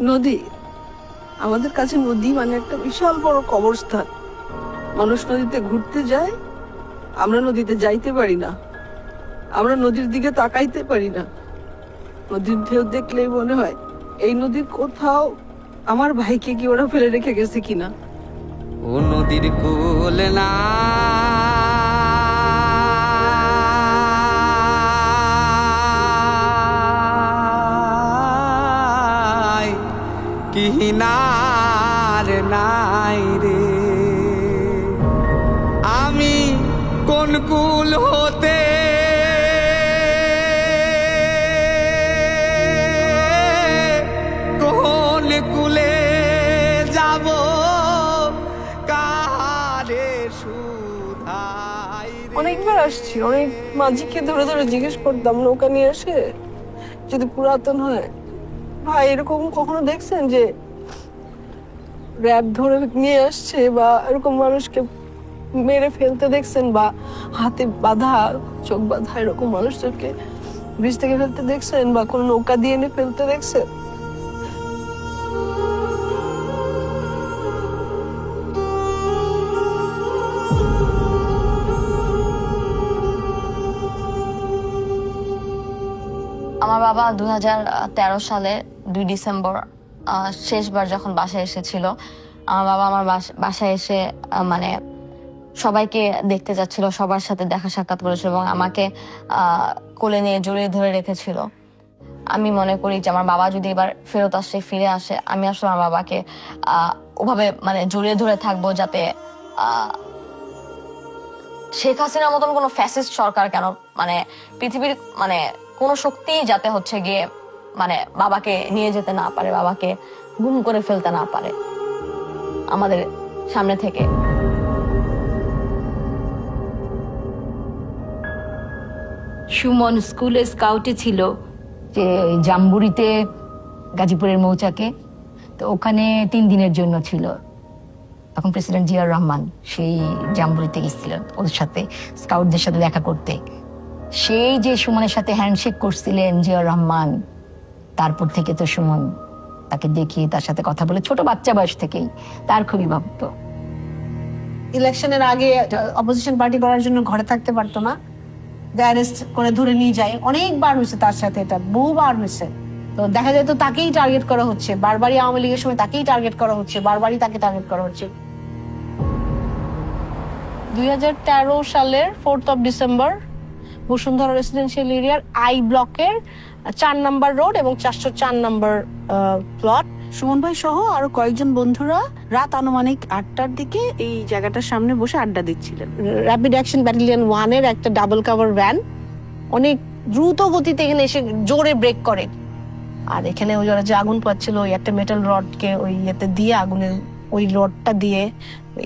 নদী, আমাদের কাছে নদী মানে একটা বিশাল বড় কবরস্থান। মানুষ নদীতে ঘুরতে যায়, আমরা নদীতে যাইতে পারি না, আমরা নদীর দিকে তাকাইতে পারি না। নদীর ঢেউ দেখলেই মনে হয় এই নদীর কোথাও আমার ভাইকে কি ওরা ফেলে রেখে গেছে কিনা। ও নদীর কোল না কিনার নাই রে, আমি কোন কুল হতে কোন কুলে যাব, কারে সুধাই। অনেকবার আসছি, অনেক মাঝিকে ধরে ধরে জিজ্ঞেস করতাম নৌকা নিয়ে আসে যদি পুরাতন হয়। ভাই এরকম কখনো দেখছেন যে র্যাব ধরে নিয়ে আসছে বা এরকম মানুষকে মেরে ফেলতে দেখছেন, বা হাতে বাঁধা চোখ বাঁধা এরকম মানুষদেরকে ব্রিজ থেকে ফেলতে দেখছেন, বা কোনো নৌকা দিয়ে এনে ফেলতে দেখছেন? আমার বাবা 2013 সালে 2 ডিসেম্বর শেষবার যখন বাসায় এসেছিল, আমার বাবা আমার বাসায় এসে মানে সবাইকে দেখতে যাচ্ছিল, সবার সাথে দেখা সাক্ষাৎ করেছিল এবং আমাকে কোলে নিয়ে জড়িয়ে ধরে রেখেছিল। আমি মনে করি যে আমার বাবা যদি এবার ফেরত আসে, ফিরে আসে, আমি আসলে আমার বাবাকে ওভাবে মানে জড়িয়ে ধরে থাকবো, যাতে শেখ হাসিনার মতন কোনো ফ্যাসিস্ট সরকার কেন, মানে পৃথিবীর মানে কোনো শক্তি যাতে হচ্ছে গিয়ে মানে বাবাকে নিয়ে যেতে না পারে, বাবাকে গুম করে ফেলতে না পারে আমাদের সামনে থেকে। সুমন স্কুলে স্কাউটে ছিল, যে জাম্বুরিতে গাজীপুরের মৌচাকে, তো ওখানে 3 দিনের জন্য ছিল। তখন প্রেসিডেন্ট জিয়াউর রহমান সেই জাম্বুরিতে গেছিলেন ওদের সাথে, স্কাউটদের সাথে দেখা করতে। সেই যে সুমনের সাথে হ্যান্ডশেক করছিলেন জিয়াউর রহমান, তারপর থেকে তো সুমন তাকে দেখি, তার সাথে কথা বলে, ছোট বাচ্চা বয়স থেকেই তার খুবই ভক্ত। ইলেকশনের আগে অপোজিশন পার্টি করার জন্য ঘরে থাকতে পারতো না, অ্যারেস্ট করে ধরে নিয়ে যায়। অনেকবার হয়েছে তার সাথে, এটা বহুবার হয়েছে। তো দেখা যায় তো তাকেই টার্গেট করা হচ্ছে, বারবারই আওয়ামী লীগের সময় তাকেই টার্গেট করা হচ্ছে, বারবারই তাকে টার্গেট করা হচ্ছে। 2013 সালের 4 ডিসেম্বর বসুন্ধরা রেসিডেন্সিয়াল এরিয়ার আই ব্লকের 4 নম্বর রোড এবং 404 নম্বর প্লট, সুমন ভাই সহ আরো কয়েকজন বন্ধুরা রাত আনুমানিক 8টার দিকে এই জায়গাটার সামনে বসে আড্ডা দিচ্ছিলেন। র্যাপিড অ্যাকশন ব্যাটালিয়ন 1-এর একটা ডাবল কাভার ভ্যান অনেক দ্রুত গতিতে এখানে এসে জোরে ব্রেক করে, আর এখানে ওই যে আগুন পাচ্ছিল, ওই একটা মেটাল রডকে ওই ইয়েতে দিয়ে, আগুনের ওই রডটা দিয়ে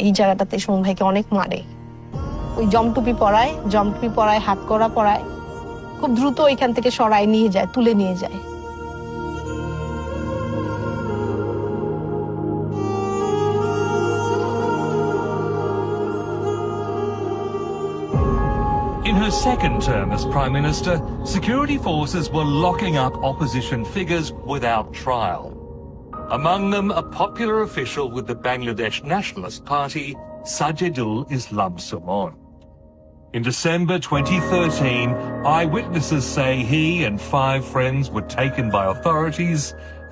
এই জায়গাটাতে সুমন ভাইকে অনেক মারে। ওই জমটুপি পরায়, হাত করা পরায়, খুব দ্রুত এখান থেকে সরায় নিয়ে যায়, তুলে নিয়ে যায়। In her second term as Prime Minister, security forces were locking up opposition figures without trial. Among them, a popular official with the Bangladesh Nationalist Party, Sajidul Islam Sumon. In December 2013, eyewitnesses say he and 5 friends were taken by authorities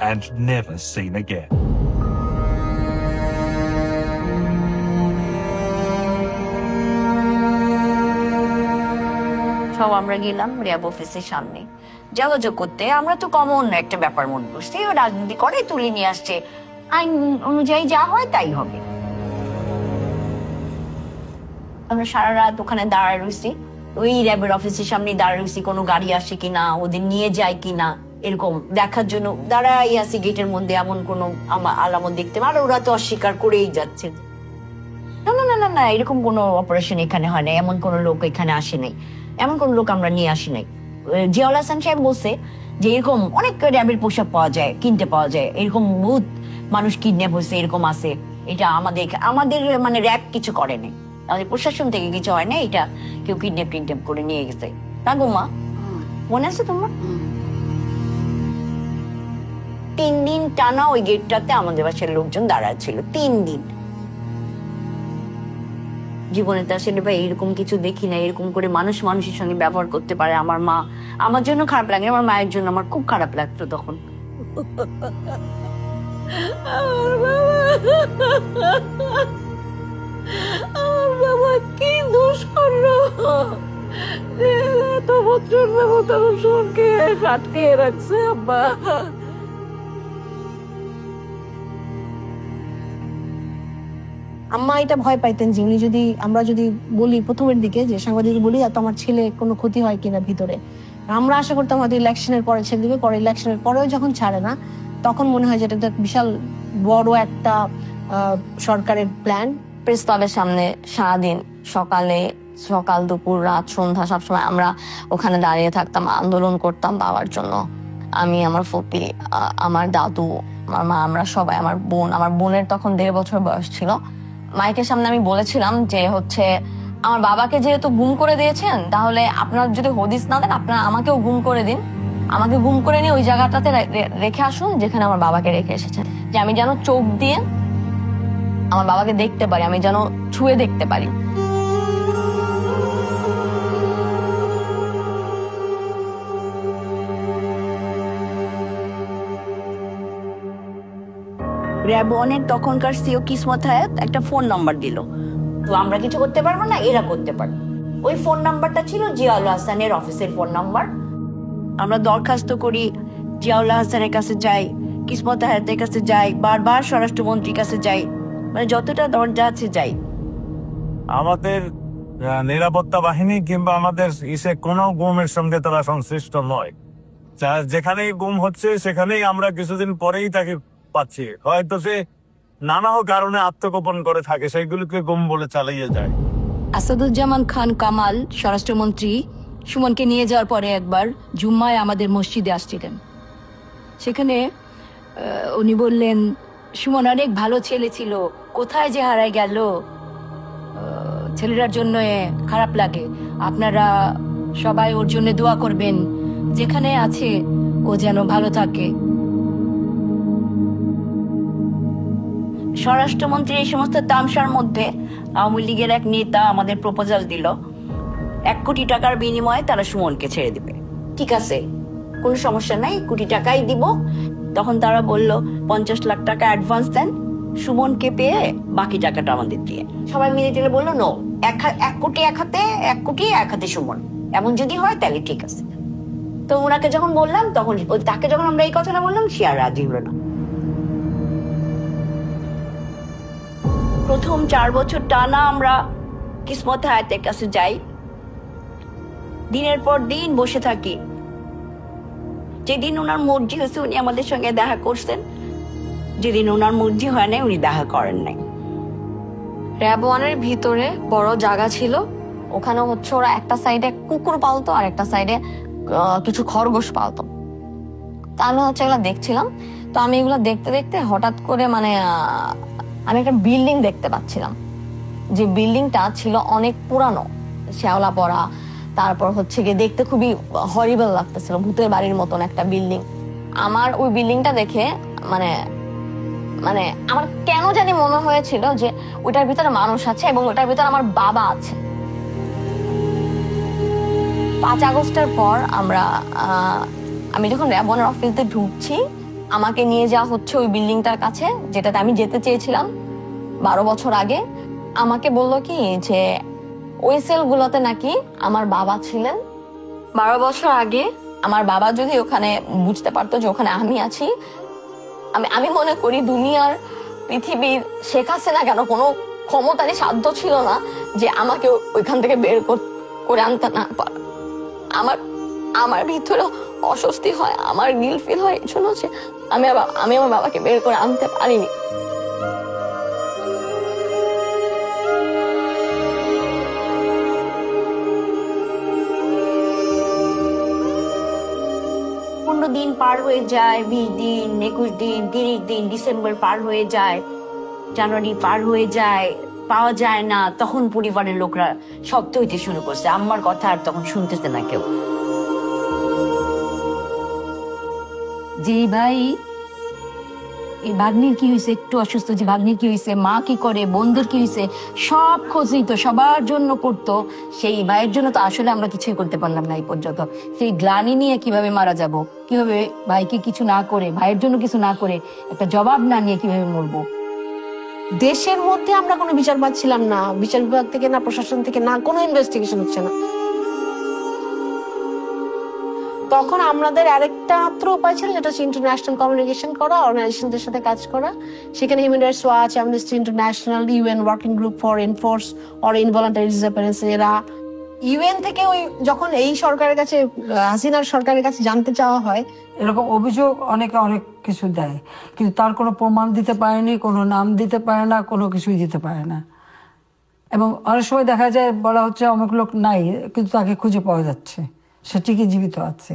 and never seen again. সব আমরা গেলাম RAB অফিসের সামনে যোগাযোগ করতে। আমরা তো common একটা ব্যাপার মনে করছি, রাজনীতি করে তুলে নিয়ে আসছে, আইন অনুযায়ী যা হয় তাই হবে। আমরা সারা রাত ওখানে দাঁড়ায় রয়েছি, ওই র্যাবের অফিসের সামনে দাঁড়ায় রয়েছি, কোনো গাড়ি আসে কিনা, ওদের নিয়ে যায় কিনা, এরকম দেখার জন্য দাঁড়াই আছি গেটের মধ্যে। এমন কোনো আলামত দেখতে, আর ওরা তো অস্বীকার করেই যাচ্ছে, না না না না, এরকম কোনো অপারেশন এখানে হয় না, এমন কোনো লোক এখানে আসে নাই, এমন কোন লোক আমরা নিয়ে আসি নাই। জিয়াউল হাসান সাহেব বলছে যে এরকম অনেক র্যাবের পোশাক পাওয়া যায়, কিনতে পাওয়া যায়, এরকম বহুত মানুষ কিডন্যাপ হয়েছে, এরকম আছে। এটা আমাদের মানে র্যাব কিছু করে নাই, আমাদের প্রশাসন থেকে কিছু হয় না, এটা কেউ কিডন্যাপ করে নিয়ে গেছে। তা গো মা, মনে আছে তোমার? 3 দিন টানা ওই গেটটাতে আমাদের বাসার লোকজন দাঁড়ায় ছিল 3 দিন। জীবনে তো আসলে ভাই এরকম কিছু দেখি না, এরকম করে মানুষ মানুষের সঙ্গে ব্যবহার করতে পারে। আমার মা, আমার জন্য খারাপ লাগে, আমার মায়ের জন্য আমার খুব খারাপ লাগতো তখন। আমার বাবা কি দোষ করলো? এত বছর যাবত আমার সুমনকে আটকিয়ে রাখছে আব্বা। আম্মা এটা ভয় পাইতেন যে উনি যদি, আমরা যদি বলি প্রথমের দিকে যে সাংবাদিক বলি এত আমার ছেলে কোনো ক্ষতি হয় কিনা ভিতরে, আমরা আশা করতাম হয়তো ইলেকশনের পরে ছেড়ে দিবে, পরে ইলেকশনের পরেও যখন ছাড়ে না তখন মনে হয় যে এটা বিশাল বড় একটা সরকারের প্ল্যান। প্রেস ক্লাবের সামনে সারাদিন সকাল দুপুর রাত সন্ধ্যা সবসময় আমরা ওখানে দাঁড়িয়ে থাকতাম, আন্দোলন করতাম বাবার জন্য। আমি, আমার ফুপি, আমার দাদু, আমার মা, আমরা সবাই, আমার বোনের তখন 1.5 বছর বয়স ছিল। মাইকের সামনে আমি বলেছিলাম যে হচ্ছে আমার বাবাকে যেহেতু গুম করে দিয়েছেন, তাহলে আপনার যদি হদিস না দেন আপনারা আমাকেও গুম করে দিন, আমাকে গুম করে নিয়ে ওই জায়গাটাতে রেখে আসুন যেখানে আমার বাবাকে রেখে এসেছেন, যে আমি যেন চোখ দিয়ে আমার বাবাকে দেখতে পারি, আমি যেন ছুঁয়ে দেখতে পারি। র্যাব 1-এর তখনকার সিও কিসমত হায়াত একটা ফোন নাম্বার দিল, তো আমরা কিছু করতে পারবো না, এরা করতে পারবে। ওই ফোন নাম্বারটা ছিল জিয়াউল হাসানের অফিসের ফোন নাম্বার। আমরা দরখাস্ত করি, জিয়াউল হাসানের কাছে যাই, কিসমত হায়াতের কাছে যাই, বারবার স্বরাষ্ট্রমন্ত্রীর কাছে যাই, মানে যতটা দরজা আছে যাই। আমাদের নিরাপত্তা বাহিনী কিংবা আমাদের কোনো গুমের সঙ্গে তারা সংশ্লিষ্ট নয়। যেখানেই গুম হচ্ছে সেখানেই আমরা কিছুদিন পরেই তাকে পাচ্ছি। হয়তো সে নানা কারণে আত্মগোপন করে থাকে, সেইগুলোকে গুম বলে চালিয়ে যায়। আসাদুজ্জামান খান কামাল স্বরাষ্ট্রমন্ত্রী সুমনকে নিয়ে যাওয়ার পরে একবার জুম্মায় আমাদের মসজিদে আসছিলেন। সেখানে উনি বললেন, সুমন অনেক ভালো ছেলে ছিল, কোথায় যে হারায় গেল, ছেলেটার জন্য খারাপ লাগে, আপনারা সবাই ওর জন্য দোয়া করবেন, যেখানে আছে ও যেন ভালো থাকে। স্বরাষ্ট্রমন্ত্রী এই সমস্ত তামসার মধ্যে আওয়ামী লীগের এক নেতা আমাদের প্রপোজাল দিল 1 কোটি টাকার বিনিময়ে তারা সুমনকে ছেড়ে দিবে। ঠিক আছে, কোনো সমস্যা নাই, 1 কোটি টাকাই দিব। তখন তারা বলল 50 লাখ টাকা অ্যাডভান্স দেন, সুমনকে পেয়ে বাকি টাকাটা আমাদের দিয়ে। সবাই মিলে টেলে বললো নো, 1 কোটি এক হাতে, 1 কোটি এক হাতে সুমন, এমন যদি হয় তাহলে ঠিক আছে। তো ওনাকে যখন বললাম, তখন তাকে যখন আমরা এই কথাটা বললাম, সে আর রাজি হলো না। প্রথম 4 বছর টানা আমরা কিসমত হায়াতের কাছে যাই, দিনের পর দিন বসে থাকি। যেদিন ওনার মর্জি হয়েছে উনি আমাদের সঙ্গে দেখা করছেন, যেদিন ওনার মর্জি হয় নাই উনি দেখা করেন নাই। র্যাব 1-এর ভিতরে বড় জায়গা ছিল, ওখানে হচ্ছে ওরা একটা সাইডে কুকুর পালতো আর একটা সাইডে কিছু খরগোশ পালতো। তা আমি হচ্ছে এগুলো দেখছিলাম। তো আমি এগুলো দেখতে দেখতে হঠাৎ করে মানে আমি একটা বিল্ডিং দেখতে পাচ্ছিলাম, যে বিল্ডিংটা ছিল অনেক পুরানো, শ্যাওলা পড়া, তারপর হচ্ছে গিয়ে দেখতে খুবই হরিবল লাগতেছিল, ভূতের বাড়ির মতন একটা বিল্ডিং। আমার ওই বিল্ডিংটা দেখে মানে মানে আমার কেন জানি মনে হয়েছিল যে ওইটার ভিতরে মানুষ আছে এবং ওইটার ভিতরে আমার বাবা আছে। 5 আগস্টের পর আমি যখন র্যাব 1-এর অফিসে ঢুকছি, আমাকে নিয়ে যাওয়া হচ্ছে ওই বিল্ডিংটার কাছে যেটাতে আমি যেতে চেয়েছিলাম 12 বছর আগে। আমাকে বললো কি যে ওই সেলগুলোতে নাকি আমার বাবা ছিলেন 12 বছর আগে। আমার বাবা যদি ওখানে বুঝতে পারতো যে ওখানে আমি আছি, আমি মনে করি দুনিয়ার পৃথিবীর শেখ হাসিনা কেন কোনো ক্ষমতারই সাধ্য ছিল না যে আমাকে ওইখান থেকে বের করে আনতে না পারে। আমার ভিতরে অস্বস্তি হয়, আমার গিল ফিল হয়, এই জন্য হচ্ছে আমি আমার বাবাকে বের করে আনতে পারিনি। দিন পার হয়ে যায়, 20 দিন, 21 দিন, 30 দিন, ডিসেম্বর পার হয়ে যায়, জানুয়ারি পার হয়ে যায়, পাওয়া যায় না। তখন পরিবারের লোকরা শব্দ হইতে শুরু করছে, আম্মার কথা আর তখন শুনতেছে না কেউ। যে ভাই এই ভাগ্নির কি হয়েছে, একটু অসুস্থ যে ভাগ্নির কি হয়েছে, মা কি করে, বন্ধুর কি হয়েছে, সব খোঁজ নিত, সবার জন্য করতো। সেই ভাইয়ের জন্য তো আসলে আমরা কিছুই করতে পারলাম না এই পর্যন্ত। সেই গ্লানি নিয়ে কিভাবে মারা যাব, কিভাবে ভাইকে কিছু না করে, ভাইয়ের জন্য কিছু না করে, একটা জবাব না নিয়ে কিভাবে মরবো। দেশের মধ্যে আমরা কোনো বিচার পাচ্ছিলাম না, বিচার বিভাগ থেকে না, প্রশাসন থেকে না, কোনো ইনভেস্টিগেশন হচ্ছে না। তখন আমাদের আরেকটা মাত্র উপায় ছিল, যেটা হচ্ছে ইন্টারন্যাশনাল কমিউনিকেশন করা, অর্গানাইজেশনদের সাথে কাজ করা। সেখানে human rights watch, amnesty international, UN working group for enforce or involuntary disappearance, এরা ইউএন থেকে ওই যখন এই সরকারের কাছে, হাসিনার সরকারের কাছে জানতে চাওয়া হয়, এরকম অভিযোগ অনেকে অনেক কিছু দেয়, কিন্তু তার কোনো প্রমাণ দিতে পারেনি, কোনো নাম দিতে পারে না, কোনো কিছুই দিতে পারে না। এবং অনেক সময় দেখা যায় বলা হচ্ছে অমুক লোক নাই, কিন্তু তাকে খুঁজে পাওয়া যাচ্ছে, সে ঠিকই জীবিত আছে।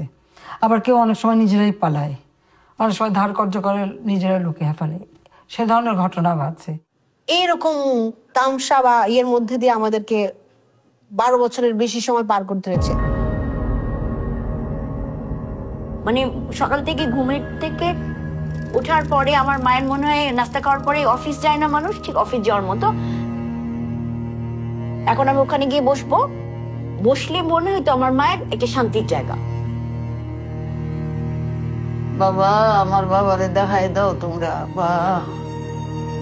আবার কেউ অনেক সময় নিজেরাই পালায়, অনেক সময় ধার কর্য করে নিজেরা লুকিয়ে ফেলে, সে ধরনের ঘটনা আছে। এইরকম তামসা বা ইয়ের মধ্যে দিয়ে আমাদেরকে 12 বছরের বেশি সময় পার করতে হয়েছে। মানে সকাল থেকে ঘুমের থেকে ওঠার পরে আমার মায়ের মনে হয় নাস্তা খাওয়ার পরে অফিস যায় না মানুষ, ঠিক অফিস যাওয়ার মতো। এখন আমি ওখানে গিয়ে বসলে মনে হইতো আমার মায়ের একটা শান্তির জায়গা। বাবা, আমার বাবারে দেখাই দাও তোমরা, বা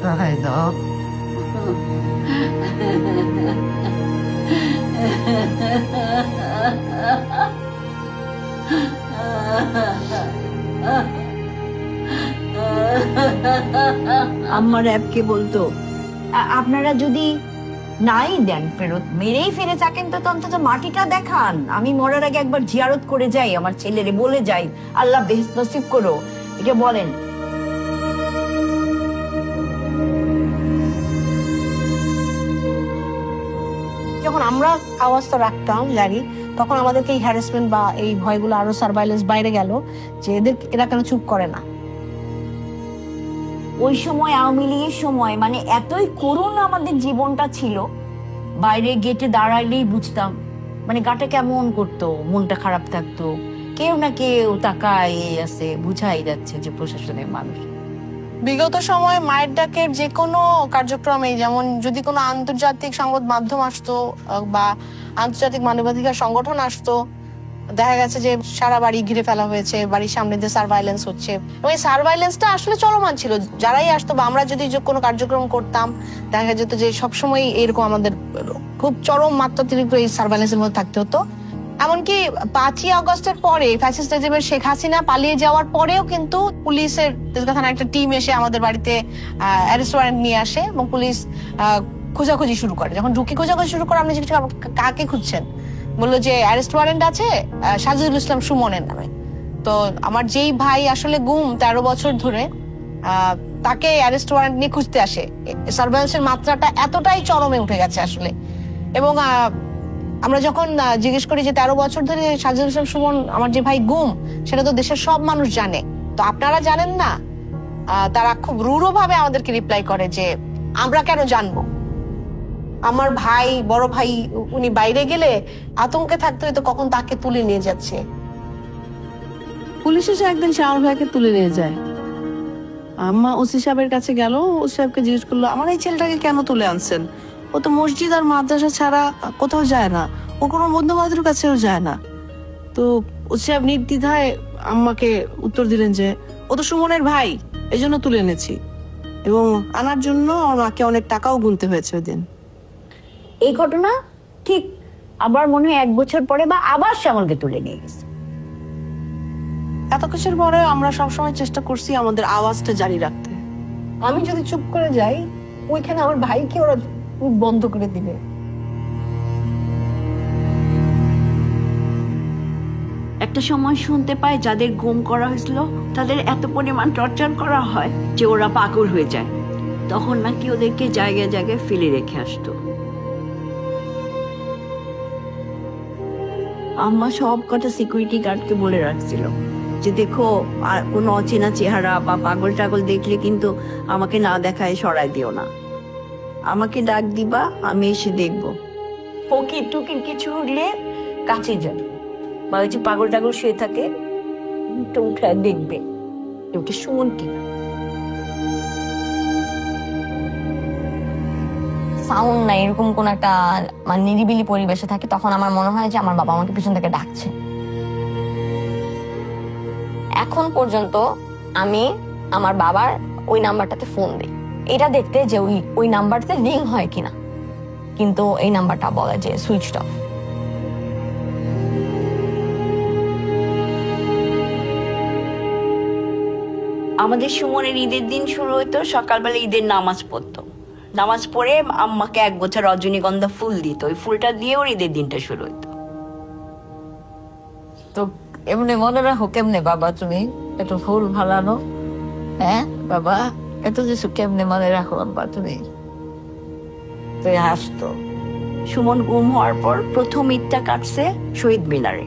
দেখাই দাও। আমার অ্যাপকে বলতো, আপনারা যদি নাই দেন ফেরত, মেরেই ফিরে থাকেন, তো অন্তত মাটিটা দেখান, আমি মরার আগে একবার জিয়ারত করে যাই, আমার ছেলেরে বলে যাই আল্লাহ বেহেশত নসিব করো, এটা বলেন। যখন আমরা আওয়াজটা রাখতাম জানি, তখন আমাদেরকে এই হ্যারাসমেন্ট বা এই ভয়গুলো আরো সার্ভাইলেন্স বাইরে গেল, যে এরা কেন চুপ করে না। ওই সময় আওয়ামী লীগের সময় মানে এতই করুণ আমাদের জীবনটা ছিল, বাইরে গেটে দাঁড়াইলেই বুঝতাম মানে গাটা কেমন করতো, মনটা খারাপ থাকতো, কেউ না কেউ তাকায় আছে, বুঝাই যাচ্ছে যে প্রশাসনের মানুষ। বিগত সময়ে মায়ের ডাকের যে কোনো কার্যক্রমে, যেমন যদি কোনো আন্তর্জাতিক সংবাদ মাধ্যম আসতো বা আন্তর্জাতিক মানবাধিকার সংগঠন আসতো, দেখা গেছে যে সারা বাড়ি ঘিরে ফেলা হয়েছে, বাড়ির সামনে দিয়ে সার্ভাইলেন্স হচ্ছে, এবং এই সার্ভাইলেন্সটা আসলে চলমান ছিল। যারাই আসতো বা আমরা যদি কোনো কার্যক্রম করতাম, দেখা যেত যে সবসময় এরকম আমাদের খুব চরম মাত্রাতিরিক্ত এই সার্ভাইলেন্সের মধ্যে থাকতে হতো। এমনকি 5ই আগস্টের পরে ফ্যাসিস্ট রেজিমের শেখ হাসিনা পালিয়ে যাওয়ার পরেও কিন্তু পুলিশের তেজগাঁ থানার একটা টিম এসে আমাদের বাড়িতে অ্যারেস্ট ওয়ারেন্ট নিয়ে আসে, এবং পুলিশ খোঁজাখুঁজি শুরু করে। যখন ঢুকি খোঁজাখুঁজি শুরু করে, আমরা জিজ্ঞেস কাকে খুঁজছেন, বললো যে অ্যারেস্ট ওয়ারেন্ট আছে সাজিদুল ইসলাম সুমনের নামে। তো আমার যেই ভাই আসলে গুম 13 বছর ধরে, তাকে অ্যারেস্ট ওয়ারেন্ট নিয়ে খুঁজতে আসে। সার্ভেলেন্সের মাত্রাটা এতটাই চরমে উঠে গেছে আসলে। এবং আমরা যখন জিজ্ঞেস করি যে 13 বছর ধরে সাজিদুল ইসলাম সুমন আমার যে ভাই গুম, সেটা তো দেশের সব মানুষ জানে, তো আপনারা জানেন না? তারা খুব রূঢ় ভাবে আমাদেরকে রিপ্লাই করে যে আমরা কেন জানবো, আমার ভাই, বড় ভাই, উনি বাইরে গেলে আতঙ্কে থাকতে হইতো কখন তাকে তুলে নিয়ে যাচ্ছে। পুলিশ এসে একদিন শ্যামল ভাইকে তুলে নিয়ে যায়। আম্মা ওসি সাহেবের কাছে গেল, ওসি সাহেবকে জিজ্ঞেস করলো আমার এই ছেলেটাকে কেন তুলে আনছেন, ও তো মসজিদ আর মাদ্রাসা ছাড়া কোথাও যায় না, ও কোনো বন্ধু বান্ধবের কাছেও যায় না। তো ওসি সাহেব নির্দ্বিধায় আম্মাকে উত্তর দিলেন যে ও তো সুমনের ভাই, এই জন্য তুলে এনেছি, এবং আনার জন্য আমার মাকে অনেক টাকাও গুনতে হয়েছে ওই দিন। এই ঘটনা ঠিক আবার মনে হয় 1 বছর পরে বা আবার শ্যামলকে তুলে নিয়ে গেছে। এত কিছুর পরে আমরা সবসময় চেষ্টা করছি আমাদের আওয়াজটা জারি রাখতে। আমি যদি চুপ করে যাই, ওইখানে আমার ভাইকে ওরা বন্ধ করে দিবে। একটা সময় শুনতে পাই যাদের গুম করা হয়েছিল তাদের এত পরিমাণ টর্চার করা হয় যে ওরা পাগল হয়ে যায়, তখন নাকি ওদেরকে জায়গায় জায়গায় ফেলে রেখে আসতো। আম্মা সব কটা সিকিউরিটি গার্ডকে বলে রাখছিল যে দেখো, আর কোনো অচেনা চেহারা বা পাগল টাগল দেখলে কিন্তু আমাকে না দেখায় সরাই দিও না, আমাকে ডাক দিবা, আমি এসে দেখবো। ফকির টুকির কিছু হলে কাছে যাবে, বা ওই যে পাগল টাগল শুয়ে থাকে, উঠে দেখবে ওটা সুমন কিনা। সাউন্ড নাই, এরকম কোন একটা মানে নিরিবিলি পরিবেশে থাকি, তখন আমার মনে হয় যে আমার বাবা আমাকে পিছন থেকে ডাকছে। এখন পর্যন্ত আমি আমার বাবার ওই নাম্বারটাতে ফোন দিই, এটা দেখতে যে ওই নাম্বারটাতে রিং হয় কিনা, কিন্তু এই নাম্বারটা বলে যে সুইচড অফ। আমাদের সুমনের ঈদের দিন শুরু হইতো, সকালবেলা ঈদের নামাজ পড়তো, নামাজ পড়ে আম্মাকে এক গোছা রজনীগন্ধা ফুল দিত, ওই ফুলটা দিয়ে ওর ঈদের দিনটা শুরু হইতো। তো এমনি মনে রাখো কেমনে বাবা তুমি এত ফুল ভালানো? হ্যাঁ বাবা, এত কিছু কেমনে মনে রাখো বাবা তুমি? তুই হাসতো। সুমন গুম হওয়ার পর প্রথম ঈদটা কাটছে শহীদ মিনারে।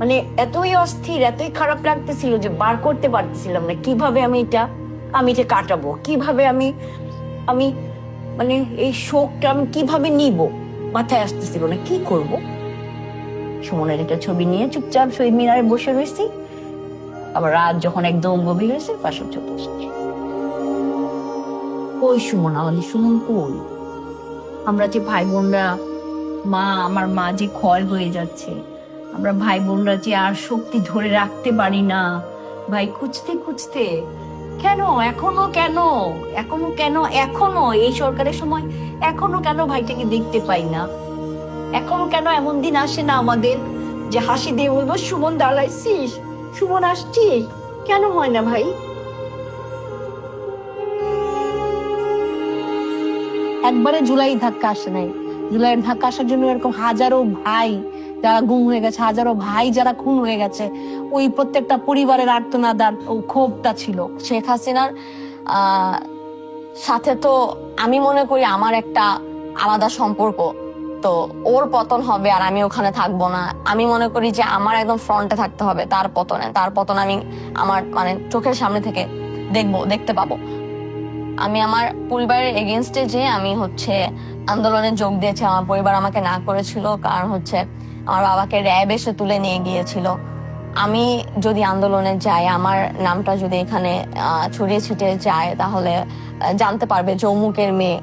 মানে এতই অস্থির, এতই খারাপ লাগতেছিল যে বার করতে পারতেছিলাম না কিভাবে আমি এটা কাটাবো, কিভাবে আমি মানে এই শোকটা আমি কিভাবে নিব, মাথায় আসতেছিল না কি করব। সুমনের একটা ছবি নিয়ে চুপচাপ শহীদ মিনারে বসে রয়েছি, আবার রাত যখন একদম গভীর হয়েছে পাশে চলে এসেছি। কই সুমন, আমাদের সুমন কই? আমরা যে ভাই বোনরা, আমার মা যে ক্ষয় হয়ে যাচ্ছে, আমরা ভাই বোনরা যে আর শক্তি ধরে রাখতে পারি না ভাই, খুঁজতে খুঁজতে এখনো এই সরকারের সময় এখনো কেন ভাইটাকে দেখতে পাই না? এখনো কেন এমন দিন আসে না আমাদের যে হাসি দিয়ে বলবো সুমন দাঁড়াইছিস, সুমন আসছিস? কেন হয় না ভাই? একবারে জুলাই ধাক্কা আসে নাই, জুলাইয়ের ধাক্কা আসার জন্য এরকম হাজারো ভাই যারা গুম হয়ে গেছে, হাজারো ভাই যারা খুন হয়ে গেছে, ওই প্রত্যেকটা পরিবারের আর্তনাদ আর ক্ষোভটা ছিল। শেখ হাসিনার সাথে তো আমি মনে করি আমার একটা আলাদা সম্পর্ক, তো ওর পতন হবে আর আমি ওখানে থাকবো না। আমি মনে করি যে আমার একদম ফ্রন্টে থাকতে হবে তার পতন আমি আমার মানে চোখের সামনে থেকে দেখতে পাবো। আমি আমার পরিবারের এগেনস্টে যে আমি আন্দোলনে যোগ দিয়েছি, আমার পরিবার আমাকে না করেছিল, কারণ আমার বাবাকে র্যাব এসে তুলে নিয়ে গিয়েছিল। আমি যদি আন্দোলনে যাই, আমার নামটা যদি এখানে ছড়িয়ে ছিটিয়ে যায়, তাহলে জানতে পারবে যৌমুকের মেয়ে,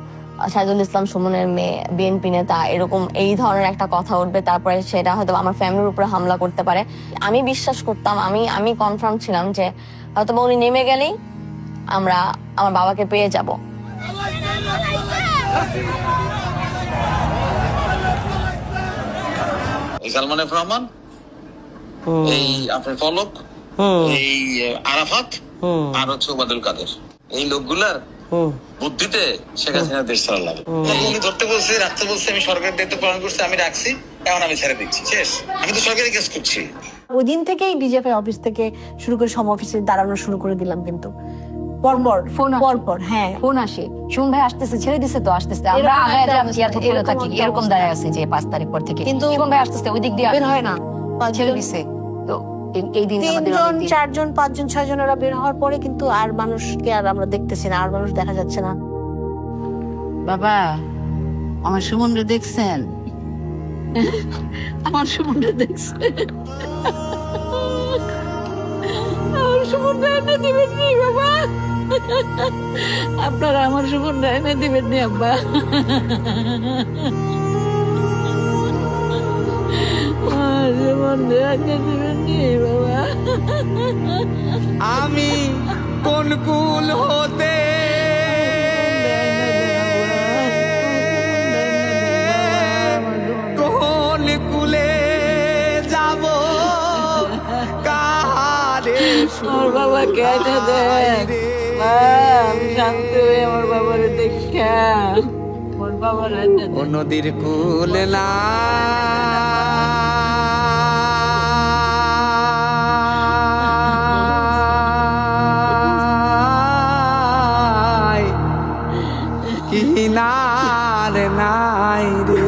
সাইদুল ইসলাম সুমনের মেয়ে, বিএনপি নেতা, এরকম এই ধরনের একটা কথা উঠবে, তারপরে সেটা হয়তো আমার ফ্যামিলির উপরে হামলা করতে পারে। আমি বিশ্বাস করতাম, আমি কনফার্ম ছিলাম যে হয়তো উনি নেমে গেলেই আমরা আমার বাবাকে পেয়ে যাব। সালমান এফ রহমান, এই আপনার পলক, এই আরাফাত, আর ওবায়দুল কাদের, এই লোকগুলার বুদ্ধিতে শেখ হাসিনা দেশ চালার লাগে। উনি ধরতে বলছে, রাখতে বলছে, আমি সরকারের দায়িত্ব পালন করছি, আমি রাখছি, এখন আমি ছেড়ে দিচ্ছি, শেষ। আমি তো সরকারি কেস করছি। ওই দিন থেকেই ডিজিএফআই অফিস থেকে শুরু করে সব অফিসে দাঁড়ানো শুরু করে দিলাম, কিন্তু পরপর হ্যাঁ ফোন আসে, সুমন ভাই আসতেছে, ছেড়ে দিছে তো আসতেছে, আমরা আগে থাকি এরকম দাঁড়ায় আছে যে 5 তারিখ পর থেকে, কিন্তু সুমন ভাই আসতেছে ওই দিক দিয়ে বের হয় না, ছেড়ে দিছে। তো এই দিন 3 জন 4 জন 5 জন 6 জন ওরা বের হওয়ার পরে কিন্তু আর মানুষকে আর আমরা দেখতেছি না, আর মানুষ দেখা যাচ্ছে না। বাবা, আমার সুমনরে দেখছেন? আমার সুমনরে দেখছেন? আমার সুমনরে এনে দিবেন নি বাবা? আপনারা আমার সুমনরে এনে দিবেন নি আব্বা? আমি কোন কুল হতে কোন কুলে যাব, কাহারে আমার বাবা কেন দেন? আমি শান্তি হয়ে আমার বাবারে দেখা, আমার বাবার নদীর কুল না কিনার নাই রে।